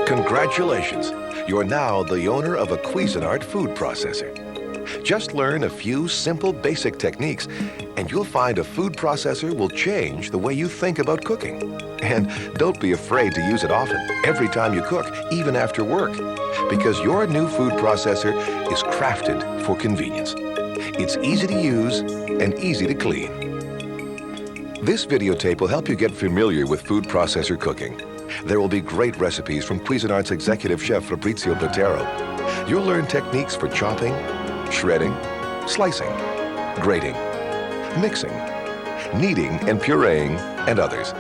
Congratulations! You're now the owner of a Cuisinart food processor. Just learn a few simple basic techniques and you'll find a food processor will change the way you think about cooking. And don't be afraid to use it often, every time you cook, even after work, because your new food processor is crafted for convenience. It's easy to use and easy to clean. This videotape will help you get familiar with food processor cooking. There will be great recipes from Cuisinart's executive chef Fabrizio Botero. You'll learn techniques for chopping, shredding, slicing, grating, mixing, kneading and pureeing, and others.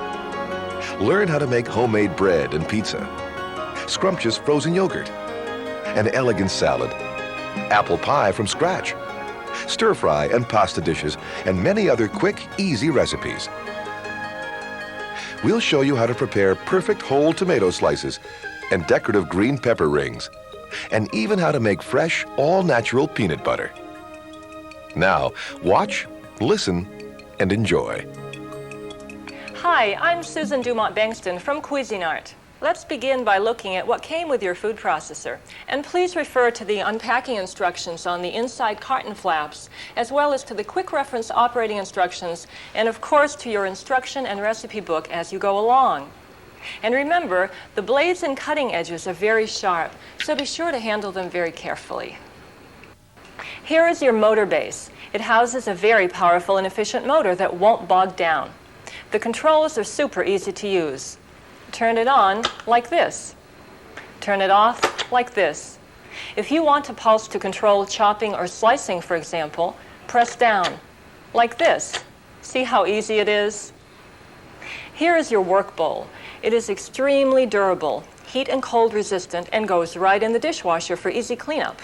Learn how to make homemade bread and pizza, scrumptious frozen yogurt, an elegant salad, apple pie from scratch, stir-fry and pasta dishes, and many other quick, easy recipes. We'll show you how to prepare perfect whole tomato slices and decorative green pepper rings, and even how to make fresh, all-natural peanut butter. Now, watch, listen, and enjoy. Hi, I'm Susan Dumont-Bengston from Cuisinart. Let's begin by looking at what came with your food processor. And please refer to the unpacking instructions on the inside carton flaps, as well as to the quick reference operating instructions, and of course to your instruction and recipe book as you go along. And remember, the blades and cutting edges are very sharp, so be sure to handle them very carefully. Here is your motor base. It houses a very powerful and efficient motor that won't bog down. The controls are super easy to use. Turn it on like this. Turn it off like this. If you want a pulse to control chopping or slicing, for example, press down like this. See how easy it is? Here is your work bowl. It is extremely durable, heat and cold resistant, and goes right in the dishwasher for easy cleanup.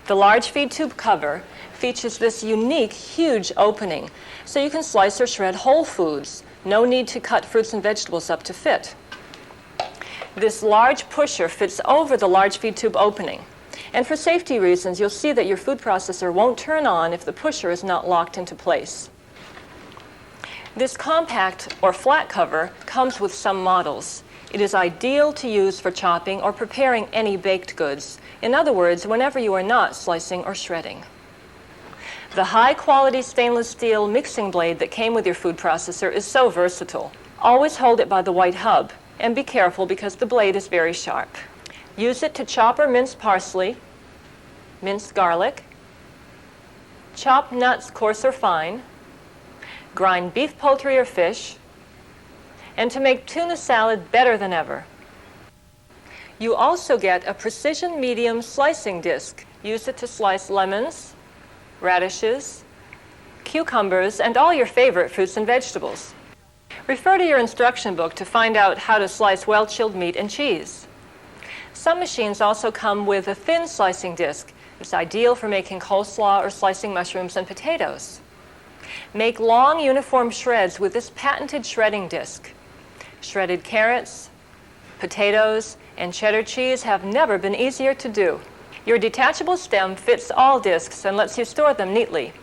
The large feed tube cover features this unique, huge opening, so you can slice or shred whole foods. No need to cut fruits and vegetables up to fit. This large pusher fits over the large feed tube opening. And for safety reasons, you'll see that your food processor won't turn on if the pusher is not locked into place. This compact or flat cover comes with some models. It is ideal to use for chopping or preparing any baked goods. In other words, whenever you are not slicing or shredding. The high-quality stainless steel mixing blade that came with your food processor is so versatile. Always hold it by the white hub, and be careful because the blade is very sharp. Use it to chop or mince parsley, mince garlic, chop nuts coarse or fine, grind beef, poultry, or fish, and to make tuna salad better than ever. You also get a precision medium slicing disc. Use it to slice lemons, radishes, cucumbers, and all your favorite fruits and vegetables. Refer to your instruction book to find out how to slice well-chilled meat and cheese. Some machines also come with a thin slicing disc. It's ideal for making coleslaw or slicing mushrooms and potatoes. Make long, uniform shreds with this patented shredding disc. Shredded carrots, potatoes, and cheddar cheese have never been easier to do. Your detachable stem fits all discs and lets you store them neatly.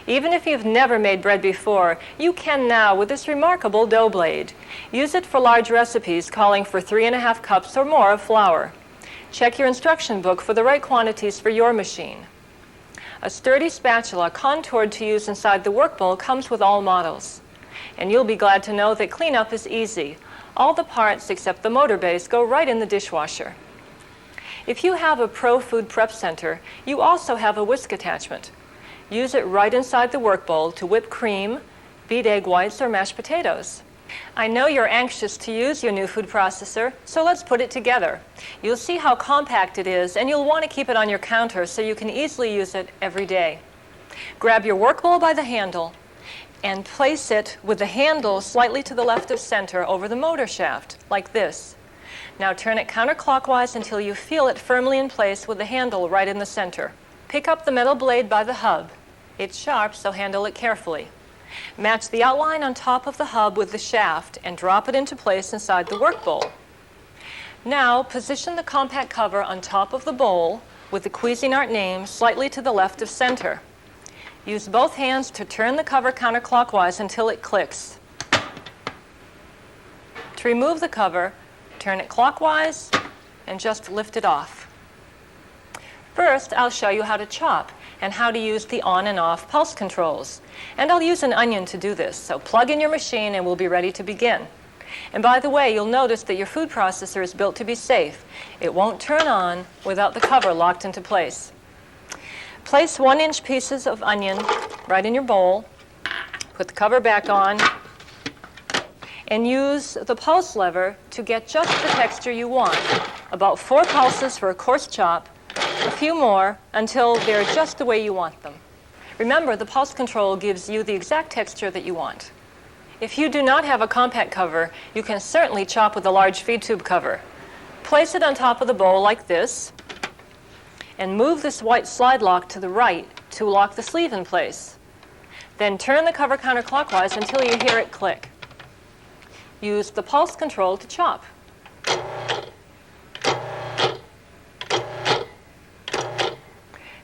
Even if you've never made bread before, you can now with this remarkable dough blade. Use it for large recipes calling for 3½ cups or more of flour. Check your instruction book for the right quantities for your machine. A sturdy spatula contoured to use inside the work bowl comes with all models. And you'll be glad to know that cleanup is easy. All the parts except the motor base go right in the dishwasher. If you have a Pro Food Prep Center, you also have a whisk attachment. Use it right inside the work bowl to whip cream, beat egg whites, or mashed potatoes. I know you're anxious to use your new food processor, so let's put it together. You'll see how compact it is, and you'll want to keep it on your counter so you can easily use it every day. Grab your work bowl by the handle and place it with the handle slightly to the left of center over the motor shaft, like this. Now turn it counterclockwise until you feel it firmly in place with the handle right in the center. Pick up the metal blade by the hub. It's sharp, so handle it carefully. Match the outline on top of the hub with the shaft and drop it into place inside the work bowl. Now position the compact cover on top of the bowl with the Cuisinart name slightly to the left of center. Use both hands to turn the cover counterclockwise until it clicks. To remove the cover, turn it clockwise and just lift it off. First, I'll show you how to chop and how to use the on and off pulse controls. And I'll use an onion to do this, so plug in your machine and we'll be ready to begin. And by the way, you'll notice that your food processor is built to be safe. It won't turn on without the cover locked into place. Place 1-inch pieces of onion right in your bowl, put the cover back on, and use the pulse lever to get just the texture you want. About 4 pulses for a coarse chop, a few more until they're just the way you want them. Remember, the pulse control gives you the exact texture that you want. If you do not have a compact cover, you can certainly chop with a large feed tube cover. Place it on top of the bowl like this, and move this white slide lock to the right to lock the sleeve in place. Then turn the cover counterclockwise until you hear it click. Use the pulse control to chop.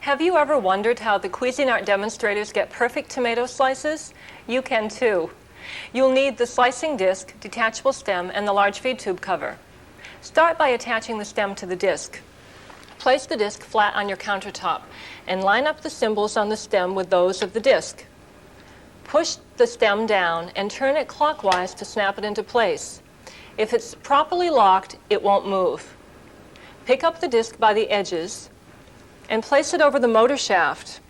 Have you ever wondered how the Cuisinart demonstrators get perfect tomato slices? You can too. You'll need the slicing disc, detachable stem, and the large feed tube cover. Start by attaching the stem to the disc. Place the disc flat on your countertop and line up the symbols on the stem with those of the disc. Push the stem down and turn it clockwise to snap it into place. If it's properly locked, it won't move. Pick up the disc by the edges and place it over the motor shaft.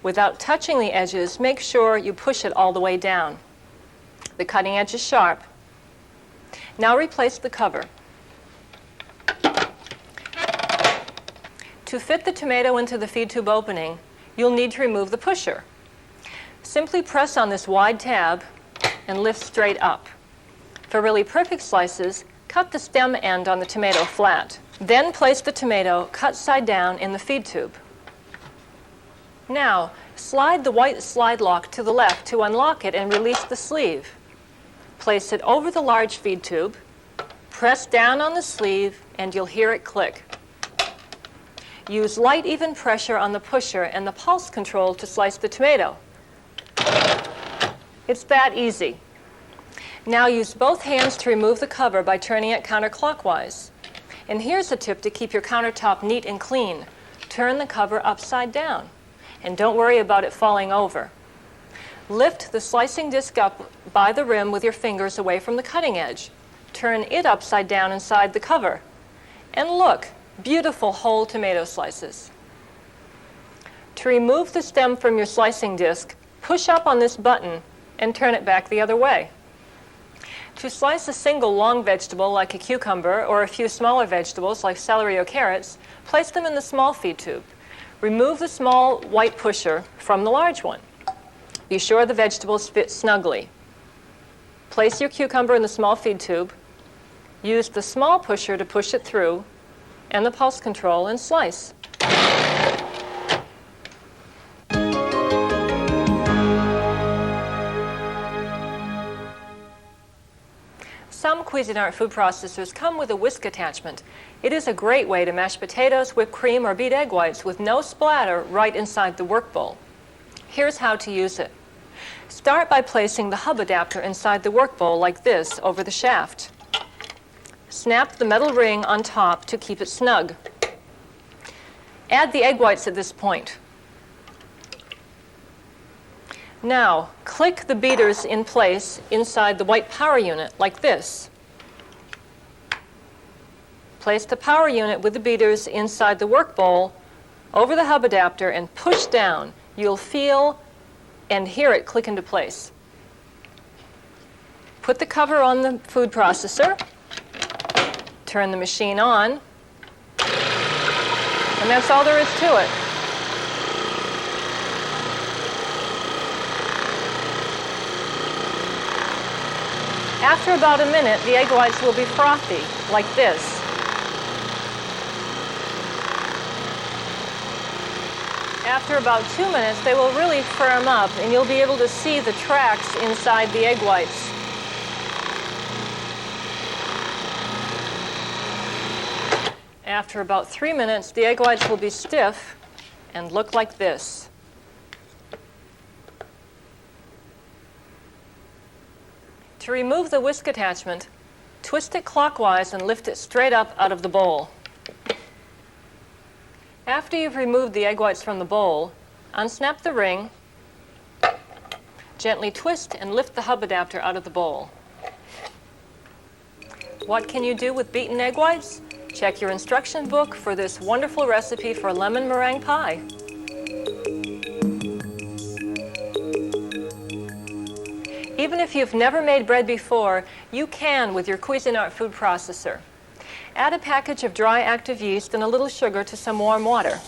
Without touching the edges, make sure you push it all the way down. The cutting edge is sharp. Now replace the cover. To fit the tomato into the feed tube opening, you'll need to remove the pusher. Simply press on this wide tab and lift straight up. For really perfect slices, cut the stem end on the tomato flat. Then place the tomato cut side down in the feed tube. Now, slide the white slide lock to the left to unlock it and release the sleeve. Place it over the large feed tube, press down on the sleeve, and you'll hear it click. Use light, even pressure on the pusher and the pulse control to slice the tomato. It's that easy. Now use both hands to remove the cover by turning it counterclockwise. And here's a tip to keep your countertop neat and clean. Turn the cover upside down. And don't worry about it falling over. Lift the slicing disc up by the rim with your fingers away from the cutting edge. Turn it upside down inside the cover. And look, beautiful whole tomato slices. To remove the stem from your slicing disc, push up on this button and turn it back the other way. To slice a single long vegetable like a cucumber or a few smaller vegetables like celery or carrots, place them in the small feed tube. Remove the small white pusher from the large one. Be sure the vegetables fit snugly. Place your cucumber in the small feed tube. Use the small pusher to push it through and the pulse control and slice. Some Cuisinart food processors come with a whisk attachment. It is a great way to mash potatoes, whipped cream, or beat egg whites with no splatter right inside the work bowl. Here's how to use it. Start by placing the hub adapter inside the work bowl like this over the shaft. Snap the metal ring on top to keep it snug. Add the egg whites at this point. Now, click the beaters in place inside the white power unit like this. Place the power unit with the beaters inside the work bowl over the hub adapter and push down. You'll feel and hear it click into place. Put the cover on the food processor, turn the machine on, and that's all there is to it. After about a minute, the egg whites will be frothy, like this. After about 2 minutes, they will really firm up, and you'll be able to see the tracks inside the egg whites. After about 3 minutes, the egg whites will be stiff and look like this. To remove the whisk attachment, twist it clockwise and lift it straight up out of the bowl. After you've removed the egg whites from the bowl, unsnap the ring, gently twist and lift the hub adapter out of the bowl. What can you do with beaten egg whites? Check your instruction book for this wonderful recipe for lemon meringue pie. Even if you've never made bread before, you can with your Cuisinart food processor. Add a package of dry active yeast and a little sugar to some warm water.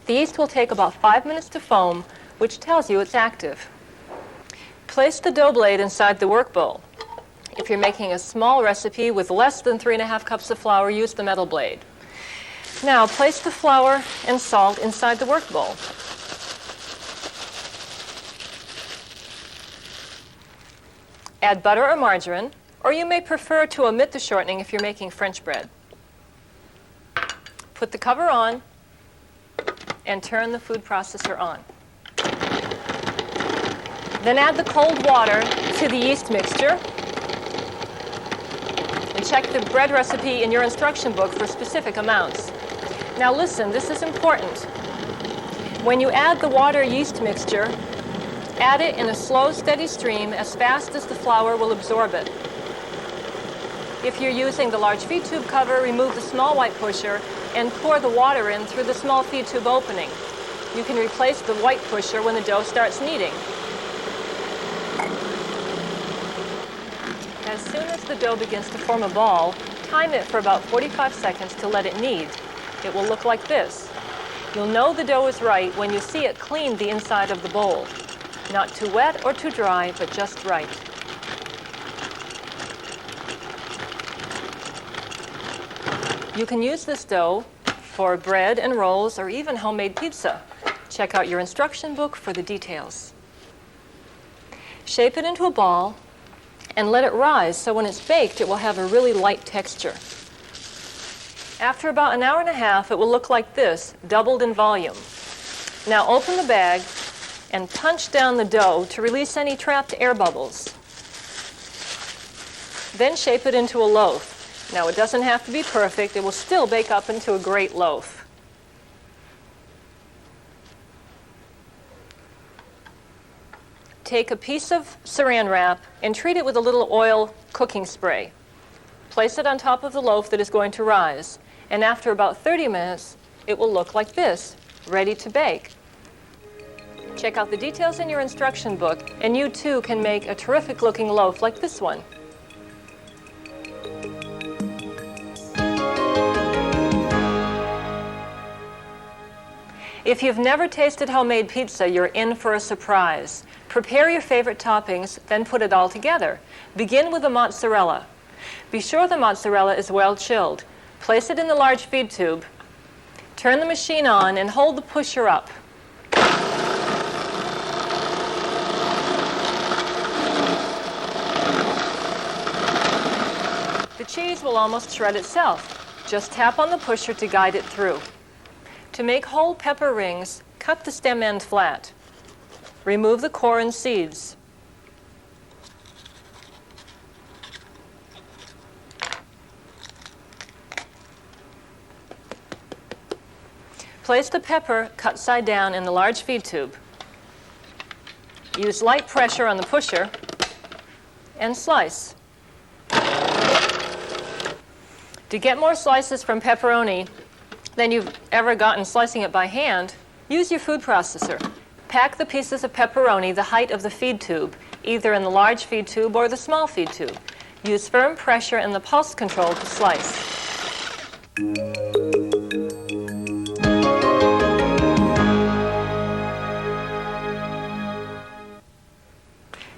The yeast will take about 5 minutes to foam, which tells you it's active. Place the dough blade inside the work bowl. If you're making a small recipe with less than 3½ cups of flour, use the metal blade. Now place the flour and salt inside the work bowl. Add butter or margarine, or you may prefer to omit the shortening if you're making French bread. Put the cover on and turn the food processor on. Then add the cold water to the yeast mixture and check the bread recipe in your instruction book for specific amounts. Now listen, this is important. When you add the water yeast mixture, add it in a slow, steady stream as fast as the flour will absorb it. If you're using the large feed tube cover, remove the small white pusher and pour the water in through the small feed tube opening. You can replace the white pusher when the dough starts kneading. As soon as the dough begins to form a ball, time it for about 45 seconds to let it knead. It will look like this. You'll know the dough is right when you see it clean the inside of the bowl. Not too wet or too dry, but just right. You can use this dough for bread and rolls or even homemade pizza. Check out your instruction book for the details. Shape it into a ball and let it rise so when it's baked it will have a really light texture. After about an hour and a half it will look like this, doubled in volume. Now open the bag and punch down the dough to release any trapped air bubbles. Then shape it into a loaf. Now it doesn't have to be perfect, it will still bake up into a great loaf. Take a piece of saran wrap and treat it with a little oil cooking spray. Place it on top of the loaf that is going to rise, and after about 30 minutes, it will look like this, ready to bake. Check out the details in your instruction book, and you too can make a terrific looking loaf like this one. If you've never tasted homemade pizza, you're in for a surprise. Prepare your favorite toppings, then put it all together. Begin with the mozzarella. Be sure the mozzarella is well chilled. Place it in the large feed tube. Turn the machine on and hold the pusher up. The cheese will almost shred itself. Just tap on the pusher to guide it through. To make whole pepper rings, cut the stem end flat. Remove the core and seeds. Place the pepper cut side down in the large feed tube. Use light pressure on the pusher and slice. To get more slices from pepperoni than you've ever gotten slicing it by hand, use your food processor. Pack the pieces of pepperoni the height of the feed tube, either in the large feed tube or the small feed tube. Use firm pressure and the pulse control to slice.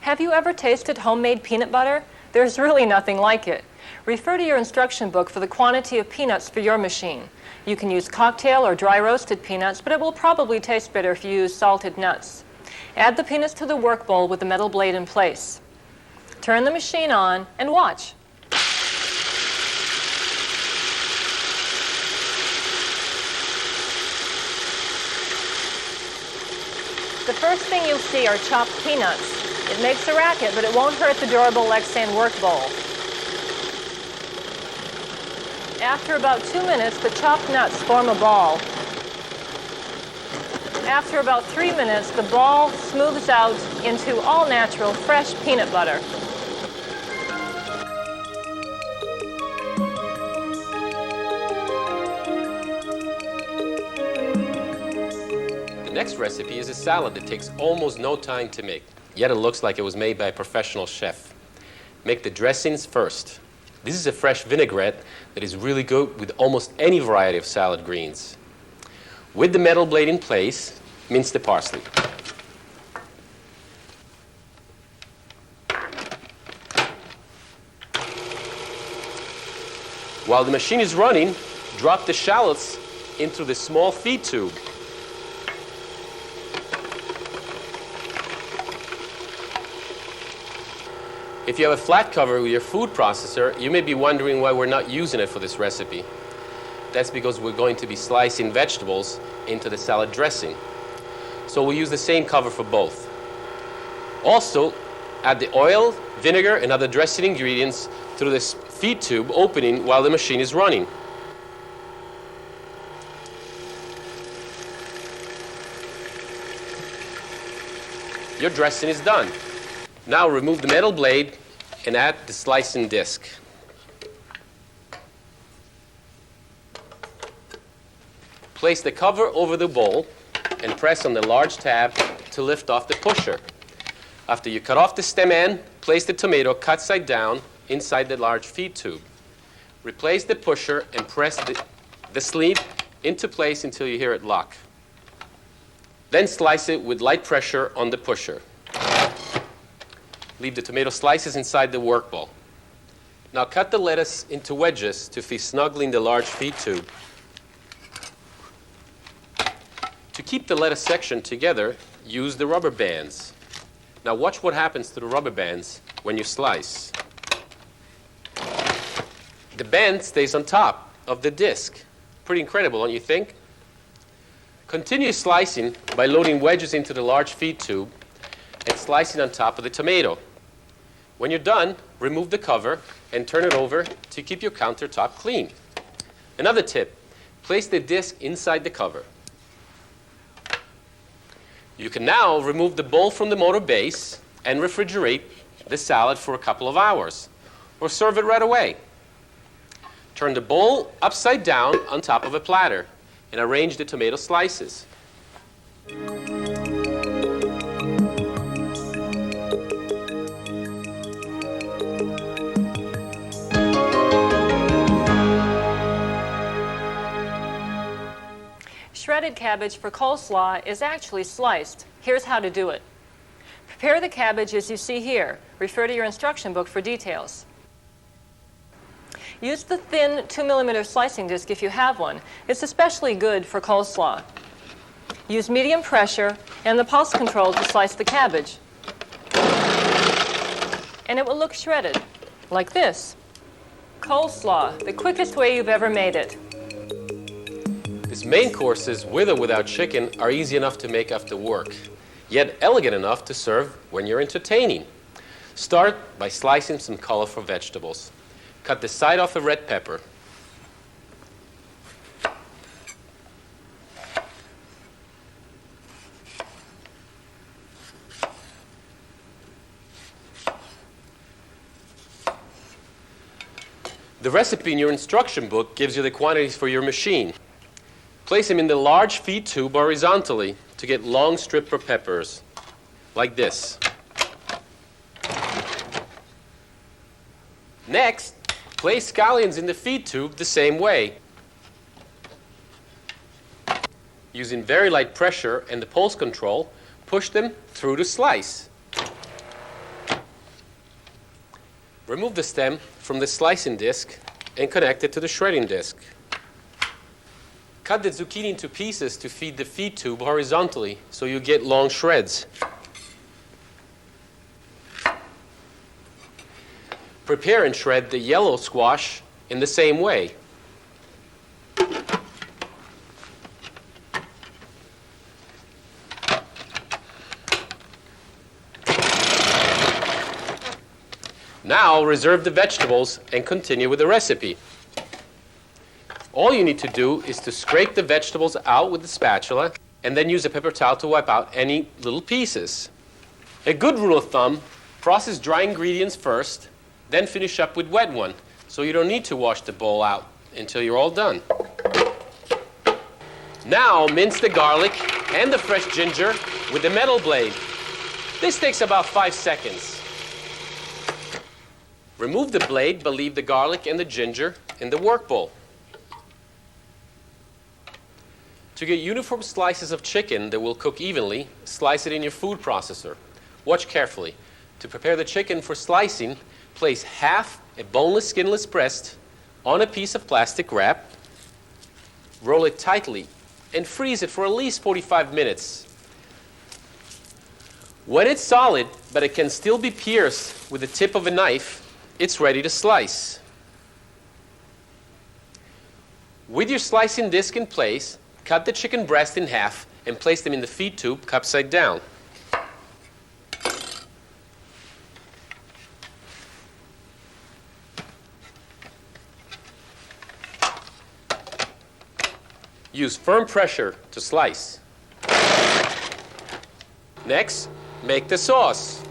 Have you ever tasted homemade peanut butter? There's really nothing like it. Refer to your instruction book for the quantity of peanuts for your machine. You can use cocktail or dry roasted peanuts, but it will probably taste better if you use salted nuts. Add the peanuts to the work bowl with the metal blade in place. Turn the machine on and watch. The first thing you'll see are chopped peanuts. It makes a racket, but it won't hurt the durable Lexan work bowl. After about 2 minutes, the chopped nuts form a ball. After about 3 minutes, the ball smooths out into all-natural, fresh peanut butter. The next recipe is a salad that takes almost no time to make, yet it looks like it was made by a professional chef. Make the dressings first. This is a fresh vinaigrette that is really good with almost any variety of salad greens. With the metal blade in place, mince the parsley. While the machine is running, drop the shallots into the small feed tube. If you have a flat cover with your food processor, you may be wondering why we're not using it for this recipe. That's because we're going to be slicing vegetables into the salad dressing. So we'll use the same cover for both. Also, add the oil, vinegar, and other dressing ingredients through this feed tube opening while the machine is running. Your dressing is done. Now remove the metal blade and add the slicing disc. Place the cover over the bowl and press on the large tab to lift off the pusher. After you cut off the stem end, place the tomato cut side down inside the large feed tube. Replace the pusher and press the sleeve into place until you hear it lock. Then slice it with light pressure on the pusher. Leave the tomato slices inside the work bowl. Now cut the lettuce into wedges to fit snugly in the large feed tube. To keep the lettuce section together, use the rubber bands. Now watch what happens to the rubber bands when you slice. The band stays on top of the disc. Pretty incredible, don't you think? Continue slicing by loading wedges into the large feed tube and slicing on top of the tomato. When you're done, remove the cover and turn it over to keep your countertop clean. Another tip, place the disc inside the cover. You can now remove the bowl from the motor base and refrigerate the salad for a couple of hours, or serve it right away. Turn the bowl upside down on top of a platter and arrange the tomato slices. Shredded cabbage for coleslaw is actually sliced. Here's how to do it. Prepare the cabbage as you see here. Refer to your instruction book for details. Use the thin 2mm slicing disc if you have one. It's especially good for coleslaw. Use medium pressure and the pulse control to slice the cabbage. And it will look shredded, like this. Coleslaw, the quickest way you've ever made it. These main courses, with or without chicken, are easy enough to make after work, yet elegant enough to serve when you're entertaining. Start by slicing some colorful vegetables. Cut the side off a red pepper. The recipe in your instruction book gives you the quantities for your machine. Place them in the large feed tube horizontally to get long strip of peppers, like this. Next, place scallions in the feed tube the same way. Using very light pressure and the pulse control, push them through the slice. Remove the stem from the slicing disc and connect it to the shredding disc. Cut the zucchini into pieces to feed the feed tube horizontally so you get long shreds. Prepare and shred the yellow squash in the same way. Now reserve the vegetables and continue with the recipe. All you need to do is to scrape the vegetables out with the spatula and then use a paper towel to wipe out any little pieces. A good rule of thumb, process dry ingredients first, then finish up with wet one, so you don't need to wash the bowl out until you're all done. Now mince the garlic and the fresh ginger with the metal blade. This takes about 5 seconds. Remove the blade, but leave the garlic and the ginger in the work bowl. To get uniform slices of chicken that will cook evenly, slice it in your food processor. Watch carefully. To prepare the chicken for slicing, place half a boneless, skinless breast on a piece of plastic wrap, roll it tightly, and freeze it for at least 45 minutes. When it's solid, but it can still be pierced with the tip of a knife, it's ready to slice. With your slicing disc in place, cut the chicken breast in half and place them in the feed tube upside down. Use firm pressure to slice. Next, make the sauce.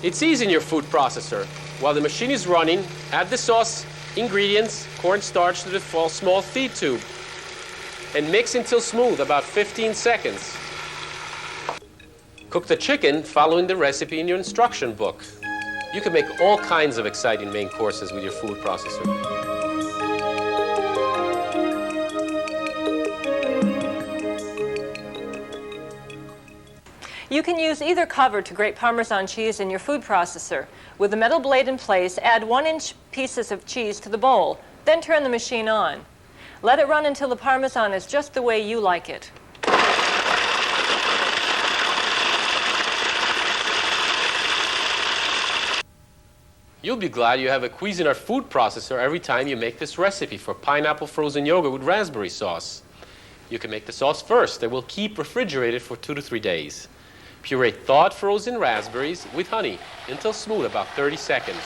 It's easy in your food processor. While the machine is running, add the sauce, ingredients, cornstarch to the small feed tube, and mix until smooth, about 15 seconds. Cook the chicken following the recipe in your instruction book. You can make all kinds of exciting main courses with your food processor. You can use either cover to grate Parmesan cheese in your food processor. With the metal blade in place, add 1-inch pieces of cheese to the bowl, then turn the machine on. Let it run until the Parmesan is just the way you like it. You'll be glad you have a Cuisinart food processor every time you make this recipe for pineapple frozen yogurt with raspberry sauce. You can make the sauce first. It will keep refrigerated for 2 to 3 days. Puree thawed frozen raspberries with honey until smooth, about 30 seconds.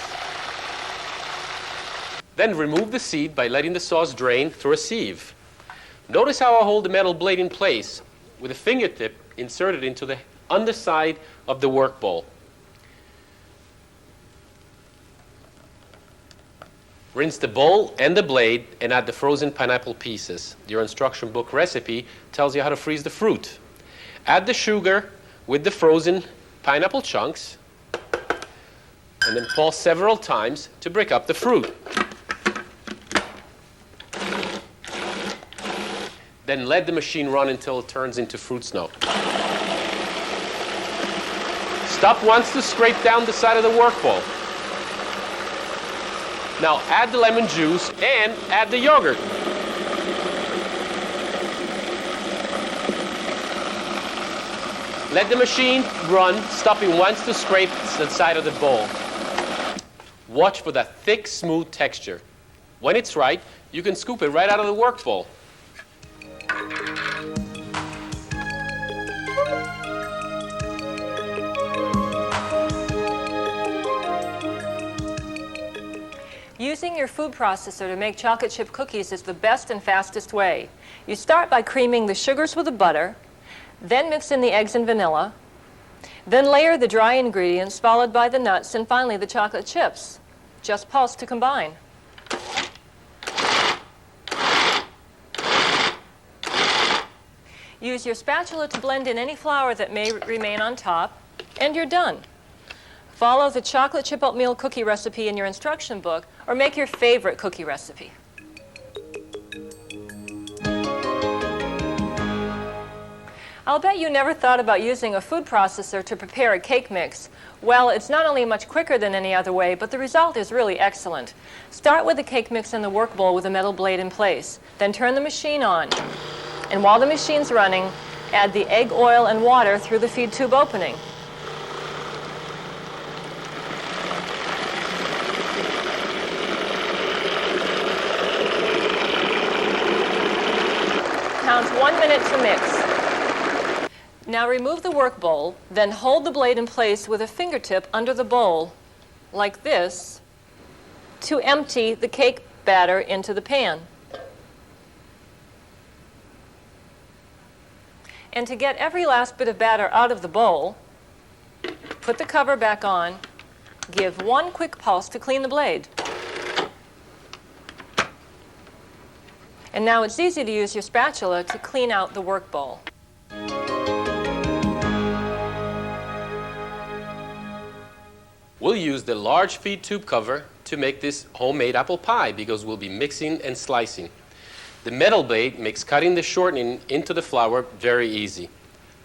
Then remove the seed by letting the sauce drain through a sieve. Notice how I hold the metal blade in place with a fingertip inserted into the underside of the work bowl. Rinse the bowl and the blade and add the frozen pineapple pieces. Your instruction book recipe tells you how to freeze the fruit. Add the sugar with the frozen pineapple chunks and then pulse several times to break up the fruit. Then let the machine run until it turns into fruit snow. Stop once to scrape down the side of the work bowl. Now add the lemon juice and add the yogurt. Let the machine run, stopping once to scrape the side of the bowl. Watch for that thick, smooth texture. When it's right, you can scoop it right out of the work bowl. Using your food processor to make chocolate chip cookies is the best and fastest way. You start by creaming the sugars with the butter, then mix in the eggs and vanilla, then layer the dry ingredients, followed by the nuts, and finally the chocolate chips. Just pulse to combine. Use your spatula to blend in any flour that may remain on top, and you're done. Follow the chocolate chip oatmeal cookie recipe in your instruction book, or make your favorite cookie recipe. I'll bet you never thought about using a food processor to prepare a cake mix. Well, it's not only much quicker than any other way, but the result is really excellent. Start with the cake mix in the work bowl with a metal blade in place. Then turn the machine on. And while the machine's running, add the egg, oil, and water through the feed tube opening. Counts 1 minute to mix. Now remove the work bowl, then hold the blade in place with a fingertip under the bowl like this, to empty the cake batter into the pan. And to get every last bit of batter out of the bowl, put the cover back on, give one quick pulse to clean the blade. And now it's easy to use your spatula to clean out the work bowl. We'll use the large feed tube cover to make this homemade apple pie because we'll be mixing and slicing. The metal blade makes cutting the shortening into the flour very easy.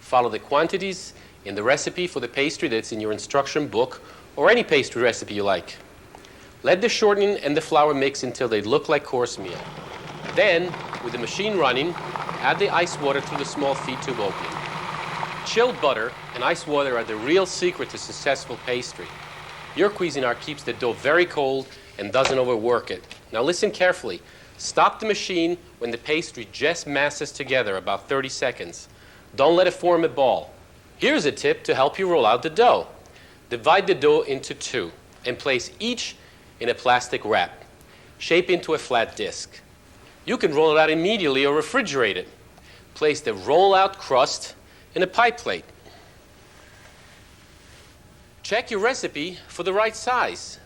Follow the quantities in the recipe for the pastry that's in your instruction book or any pastry recipe you like. Let the shortening and the flour mix until they look like coarse meal. Then, with the machine running, add the ice water to the small feed tube opening. Chilled butter and ice water are the real secret to successful pastry. Your Cuisinart keeps the dough very cold and doesn't overwork it. Now listen carefully. Stop the machine when the pastry just masses together, about 30 seconds. Don't let it form a ball. Here's a tip to help you roll out the dough. Divide the dough into two and place each in a plastic wrap. Shape into a flat disc. You can roll it out immediately or refrigerate it. Place the roll-out crust in a pie plate. Check your recipe for the right size.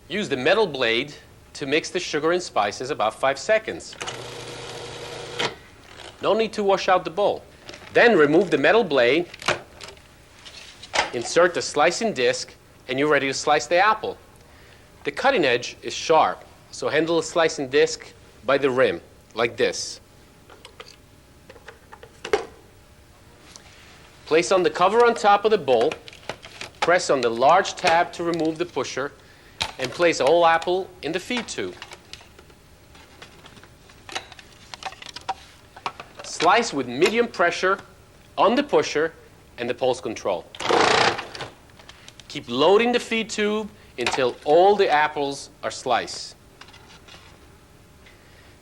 Use the metal blade to mix the sugar and spices about 5 seconds. No need to wash out the bowl. Then remove the metal blade, insert the slicing disc, and you're ready to slice the apple. The cutting edge is sharp, so handle the slicing disc by the rim, like this. Place on the cover on top of the bowl, press on the large tab to remove the pusher, and place a whole apple in the feed tube. Slice with medium pressure on the pusher and the pulse control. Keep loading the feed tube until all the apples are sliced.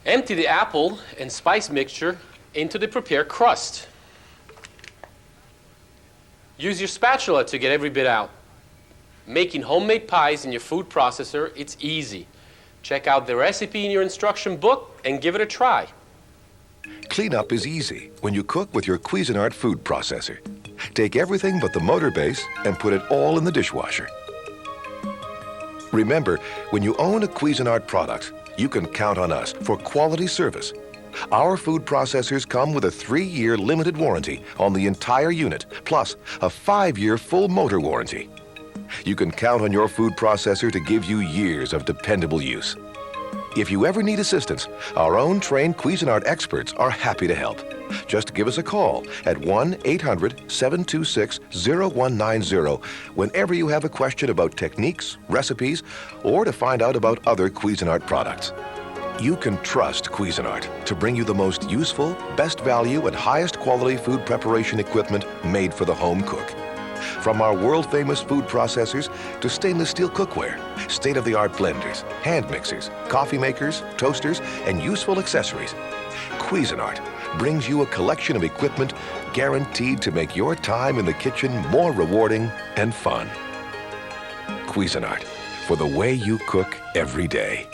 Empty the apple and spice mixture into the prepared crust. Use your spatula to get every bit out. Making homemade pies in your food processor, it's easy. Check out the recipe in your instruction book and give it a try. Cleanup is easy when you cook with your Cuisinart food processor. Take everything but the motor base and put it all in the dishwasher. Remember, when you own a Cuisinart product, you can count on us for quality service. Our food processors come with a 3-year limited warranty on the entire unit, plus a 5-year full motor warranty. You can count on your food processor to give you years of dependable use. If you ever need assistance, our own trained Cuisinart experts are happy to help. Just give us a call at 1-800-726-0190 whenever you have a question about techniques, recipes, or to find out about other Cuisinart products. You can trust Cuisinart to bring you the most useful, best value, and highest quality food preparation equipment made for the home cook. From our world-famous food processors to stainless steel cookware, state-of-the-art blenders, hand mixers, coffee makers, toasters, and useful accessories, Cuisinart brings you a collection of equipment guaranteed to make your time in the kitchen more rewarding and fun. Cuisinart, for the way you cook every day.